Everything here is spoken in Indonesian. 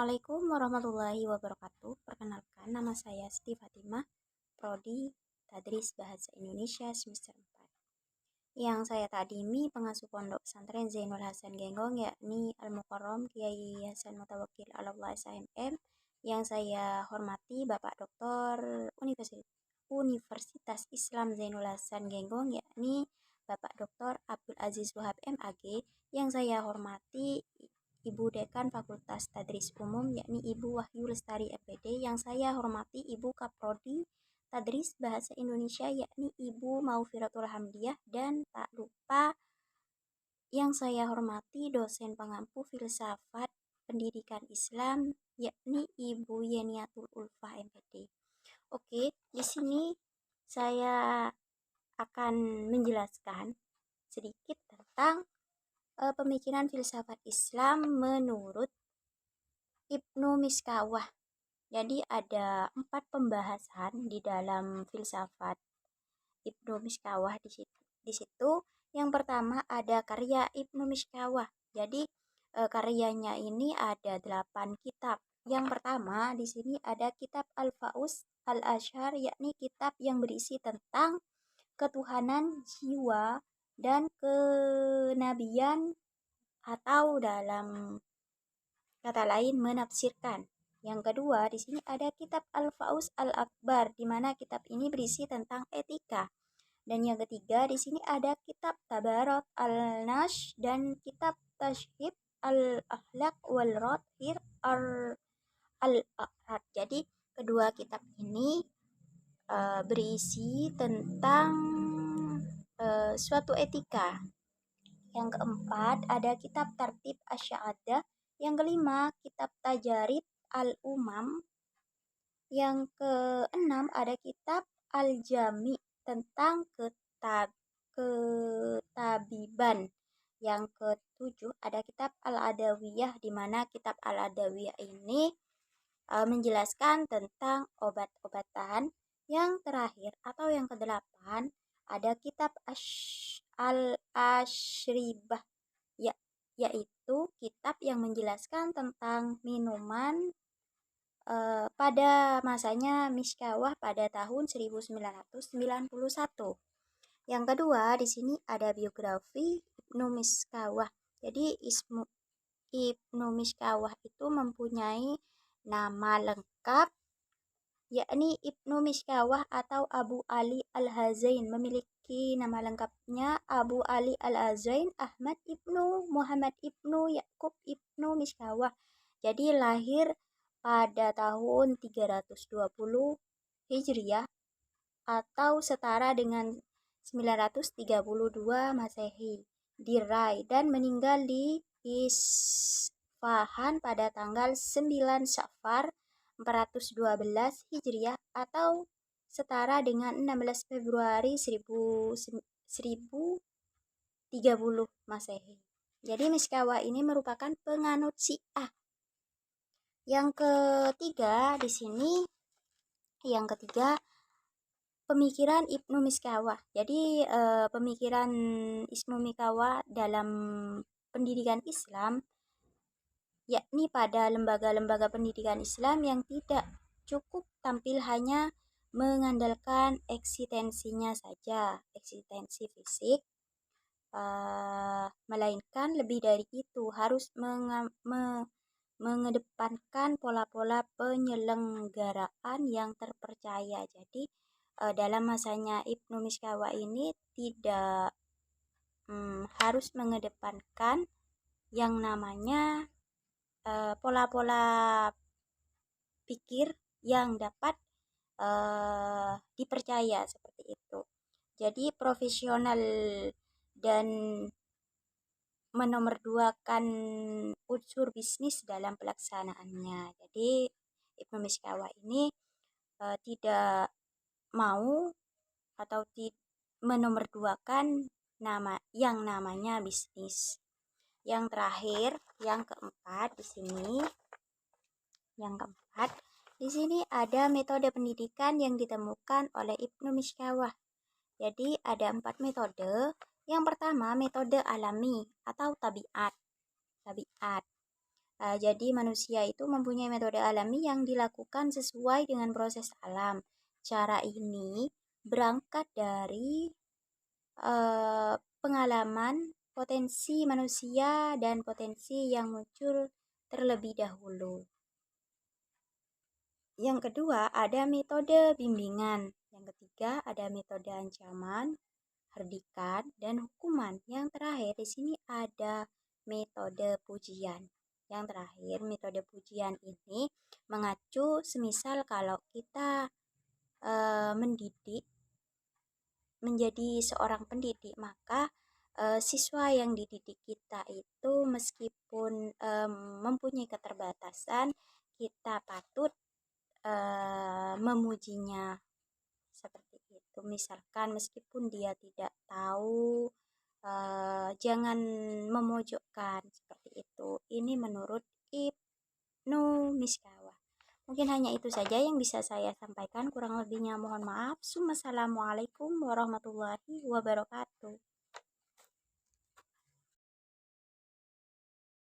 Assalamualaikum warahmatullahi wabarakatuh. Perkenalkan, nama saya Siti Fatimah, Prodi Tadris Bahasa Indonesia semester 4. Yang saya takdimi pengasuh Pondok Pesantren Zainul Hasan Genggong, yakni Al-Mukarram Kiai Hasan Mutawakil Allah SHMM. Yang saya hormati Bapak Doktor Universitas Islam Zainul Hasan Genggong, yakni Bapak Doktor Abdul Aziz Wahab MAG. Yang saya hormati Ibu Dekan Fakultas Tadris Umum, yakni Ibu Wahyu Lestari MPD. Yang saya hormati Ibu Kaprodi Tadris Bahasa Indonesia, yakni Ibu Maufiratul Hamdiah. Dan tak lupa yang saya hormati dosen pengampu filsafat pendidikan Islam, yakni Ibu Yeniatul Ulfah MPD. Oke, di sini saya akan menjelaskan sedikit tentang pemikiran filsafat Islam menurut Ibnu Miskawah. Jadi ada 4 pembahasan di dalam filsafat Ibnu Miskawah di situ. Yang pertama ada karya Ibnu Miskawah. Jadi karyanya ini ada 8 kitab. Yang pertama di sini ada kitab Al-Faus Al-Ashar, yakni kitab yang berisi tentang ketuhanan jiwa dan kenabian, atau dalam kata lain menafsirkan. Yang kedua, di sini ada kitab Al-Faus Al-Akbar, di mana kitab ini berisi tentang etika. Dan yang ketiga, di sini ada kitab Tabarat Al-Nash dan kitab Tashhib Al-Akhlaq wal Rothir Al-Aqrad. Jadi, kedua kitab ini berisi tentang suatu etika. Yang keempat ada kitab Tartib Asy'adah. Yang kelima kitab Tajarib Al-Umam. Yang keenam ada kitab Al-Jami tentang ketabiban. Yang ketujuh ada kitab Al-Adawiyah, di mana kitab Al-Adawiyah ini menjelaskan tentang obat-obatan. Yang terakhir atau yang kedelapan ada kitab Al-Ashribah, yaitu kitab yang menjelaskan tentang minuman pada masanya Miskawah pada tahun 1991. Yang kedua, di sini ada biografi Ibnu Miskawah. Jadi Ibnu Miskawah itu mempunyai nama lengkap, yakni Ibnu Miskawah atau Abu Ali Al-Hazain. Memiliki nama lengkapnya Abu Ali Al-Hazain Ahmad Ibnu Muhammad Ibnu Yakub Ibnu Miskawah. Jadi lahir pada tahun 320 Hijriah atau setara dengan 932 Masehi di Rai, dan meninggal di Isfahan pada tanggal 9 Safar 412 Hijriah atau setara dengan 16 Februari 1030 Masehi. Jadi Miskawah ini merupakan penganut Syiah. Yang ketiga di sini, pemikiran Ibnu Miskawah. Jadi pemikiran Ibnu Miskawah dalam pendidikan Islam, yakni pada lembaga-lembaga pendidikan Islam yang tidak cukup tampil hanya mengandalkan eksistensinya saja, eksistensi fisik, melainkan lebih dari itu harus mengedepankan pola-pola penyelenggaraan yang terpercaya. Jadi dalam masanya Ibnu Miskawah ini tidak harus mengedepankan yang namanya pola-pola pikir yang dapat dipercaya seperti itu. Jadi profesional dan menomorduakan unsur bisnis dalam pelaksanaannya. Jadi Ibnu Miskawah ini tidak mau atau menomorduakan yang namanya bisnis. Yang terakhir, yang keempat di sini ada metode pendidikan yang ditemukan oleh Ibnu Miskawah. Jadi ada 4 metode. Yang pertama metode alami atau tabiat. Jadi manusia itu mempunyai metode alami yang dilakukan sesuai dengan proses alam. Cara ini berangkat dari pengalaman, potensi manusia, dan potensi yang muncul terlebih dahulu. Yang kedua, ada metode bimbingan. Yang ketiga, ada metode ancaman, herdikan, dan hukuman. Yang terakhir di sini ada metode pujian. Yang terakhir, metode pujian ini mengacu semisal kalau kita mendidik menjadi seorang pendidik, maka siswa yang dididik kita itu meskipun mempunyai keterbatasan, kita patut memujinya seperti itu. Misalkan meskipun dia tidak tahu, jangan memojokkan seperti itu. Ini menurut Ibnu Miskawah. Mungkin hanya itu saja yang bisa saya sampaikan. Kurang lebihnya mohon maaf. Assalamualaikum warahmatullahi wabarakatuh.